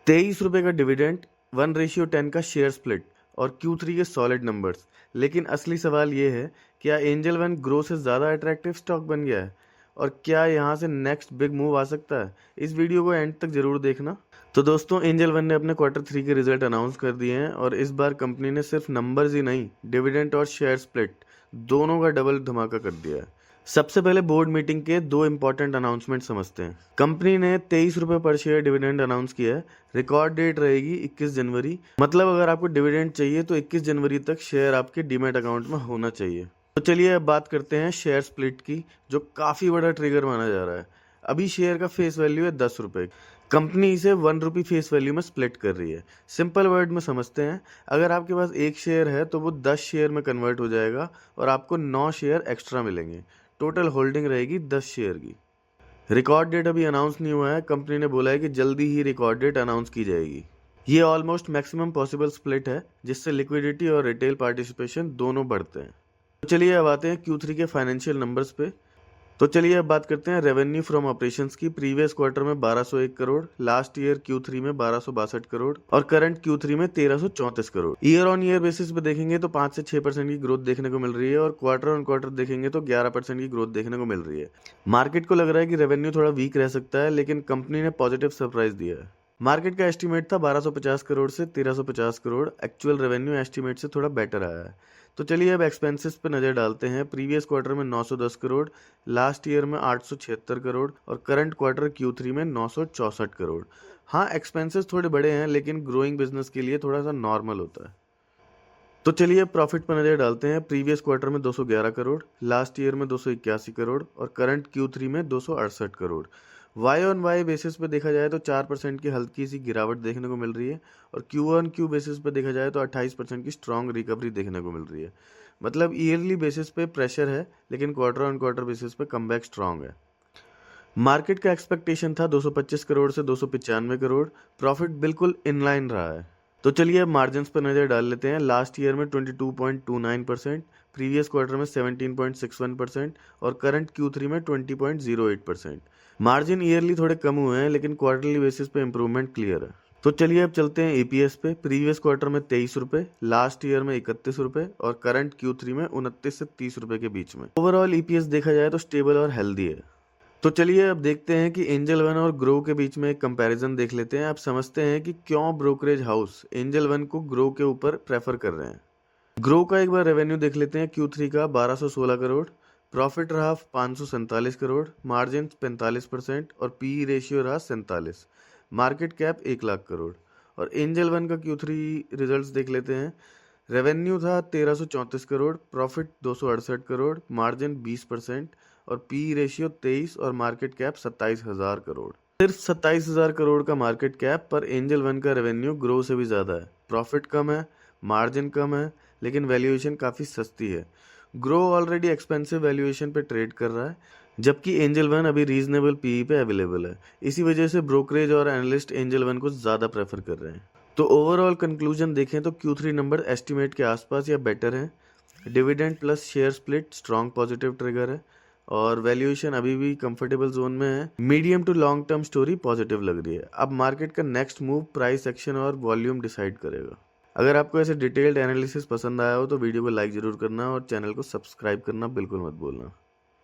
₹23 का डिविडेंड, 1:10 का share split और Q3 के सॉलिड नंबर्स। लेकिन असली सवाल ये है, क्या एंजल वन ग्रो से ज़्यादा अट्रैक्टिव स्टॉक बन गया है और क्या यहाँ से नेक्स्ट बिग मूव आ सकता है? इस वीडियो को एंड तक जरूर देखना। तो दोस्तों, एंजल वन ने अपने Q3 के रिजल्ट अनाउंस कर दिए हैं और इस बार कंपनी ने सिर्फ नंबर्स ही नहीं, डिविडेंड और शेयर स्प्लिट दोनों का डबल धमाका कर दिया है। सबसे पहले बोर्ड मीटिंग के दो इंपॉर्टेंट अनाउंसमेंट समझते हैं। कंपनी ने ₹23 पर शेयर डिविडेंड अनाउंस किया है। रिकॉर्ड डेट रहेगी 21 जनवरी। मतलब अगर आपको डिविडेंड चाहिए तो 21 जनवरी तक शेयर आपके डीमैट अकाउंट में होना चाहिए। तो चलिए अब बात करते हैं शेयर स्प्लिट की, जो काफ़ी बड़ा ट्रिगर माना जा रहा है। अभी शेयर का फेस वैल्यू है ₹10। कंपनी इसे ₹1 फेस वैल्यू में स्प्लिट कर रही है। सिंपल वर्ड में समझते हैं, अगर आपके पास एक शेयर है तो वो 10 शेयर में कन्वर्ट हो जाएगा और आपको 9 शेयर एक्स्ट्रा मिलेंगे। टोटल होल्डिंग रहेगी 10 शेयर की। रिकॉर्ड डेट अभी अनाउंस नहीं हुआ है। कंपनी ने बोला है कि जल्दी ही रिकॉर्ड डेट अनाउंस की जाएगी। ये ऑलमोस्ट मैक्सिमम पॉसिबल स्प्लिट है, जिससे लिक्विडिटी और रिटेल पार्टिसिपेशन दोनों बढ़ते हैं। तो चलिए अब आते हैं Q3 के फाइनेंशियल नंबर्स पे। तो चलिए अब बात करते हैं रेवेन्यू फ्रॉम ऑपरेशंस की। प्रीवियस क्वार्टर में 1201 करोड़, लास्ट ईयर Q3 में 1262 करोड़ और करंट Q3 में 1334 crore. Year on year basis पे देखेंगे तो 5 से 6% की ग्रोथ देखने को मिल रही है और क्वार्टर ऑन क्वार्टर देखेंगे तो 11% की ग्रोथ देखने को मिल रही है। मार्केट को लग रहा है कि रेवेन्यू थोड़ा वीक रह सकता है, लेकिन कंपनी ने पॉजिटिव सरप्राइज दिया है। मार्केट का एस्टीमेट था 1250 करोड़ से 1350 करोड़। एक्चुअल रेवेन्यू एस्टीमेट से थोड़ा बेटर आया है। तो चलिए अब एक्सपेंसेस पे नज़र डालते हैं। प्रीवियस क्वार्टर में 910 करोड़, लास्ट ईयर में 876 करोड़ और करंट क्वार्टर Q3 में 964 करोड़। हाँ, एक्सपेंसेस थोड़े बड़े हैं, लेकिन ग्रोइंग बिजनेस के लिए थोड़ा सा नॉर्मल होता है। तो चलिए अब प्रॉफिट पर नज़र डालते हैं। प्रीवियस क्वार्टर में 211 करोड़, लास्ट ईयर में 281 करोड़ और करंट Q3 में 268 crore. Y on Y basis पे देखा जाए तो 4% की हल्की सी गिरावट देखने को मिल रही है और Q ऑन Q बेसिस पे देखा जाए तो 28% की स्ट्रॉन्ग रिकवरी देखने को मिल रही है। मतलब ईयरली बेसिस पे प्रेशर है, लेकिन क्वार्टर ऑन क्वार्टर बेसिस पे कमबैक स्ट्रॉन्ग है। मार्केट का एक्सपेक्टेशन था 225 करोड़ से 295 करोड़। प्रॉफिट बिल्कुल इनलाइन रहा है। तो चलिए अब मार्जिन्स पर नज़र डाल लेते हैं। लास्ट ईयर में 22.29%, प्रीवियस क्वार्टर में 17.61% और करंट Q3 में 20.08%। मार्जिन ईयरली थोड़े कम हुए हैं, लेकिन क्वार्टरली बेसिस पे इम्प्रूवमेंट क्लियर है। तो चलिए अब चलते हैं EPS पे। प्रीवियस क्वार्टर में ₹23, लास्ट ईयर में ₹31 और करंट Q3 में 29 से ₹30 के बीच में। ओवरऑल EPS देखा जाए तो स्टेबल और हेल्दी है। तो चलिए अब देखते हैं कि एंजल वन और ग्रो के बीच में एक कंपैरिजन देख लेते हैं। आप समझते हैं कि क्यों ब्रोकरेज हाउस एंजल वन को ग्रो के ऊपर प्रेफर कर रहे हैं। ग्रो का एक बार रेवेन्यू देख लेते हैं। Q3 का 1216 करोड़, प्रॉफिट रहा 547 करोड़, मार्जिन 45% और PE रेशियो रहा 47। Market cap 1 lakh crore. और एंजल वन का Q3 रिजल्ट्स देख लेते हैं। रेवेन्यू था 1334 करोड़, प्रॉफिट 268 करोड़, मार्जिन 20% और PE रेशियो 23 और मार्केट कैप 27,000 करोड़। सिर्फ 27,000 करोड़ का मार्केट कैप पर एंजल वन का रेवेन्यू ग्रो से भी ज़्यादा है। प्रॉफिट कम है, मार्जिन कम है, लेकिन वैल्यूएशन काफ़ी सस्ती है। ग्रो ऑलरेडी एक्सपेंसिव वैल्यूएशन पे ट्रेड कर रहा है, जबकि एंजल वन अभी रीजनेबल PE पे अवेलेबल है। इसी वजह से ब्रोकरेज और एनालिस्ट एंजल वन को ज़्यादा प्रेफर कर रहे हैं। तो ओवरऑल कंक्लूजन देखें तो Q3 नंबर एस्टिमेट के आसपास या बेटर है। Dividend plus share split strong positive trigger है और वैल्यूएशन अभी भी कंफर्टेबल जोन में है। Medium to long term story positive लग रही है। अब मार्केट का नेक्स्ट मूव प्राइस एक्शन और वॉल्यूम डिसाइड करेगा। अगर आपको ऐसे डिटेल्ड एनालिसिस पसंद आया हो तो वीडियो को लाइक ज़रूर करना और चैनल को सब्सक्राइब करना बिल्कुल मत भूलना।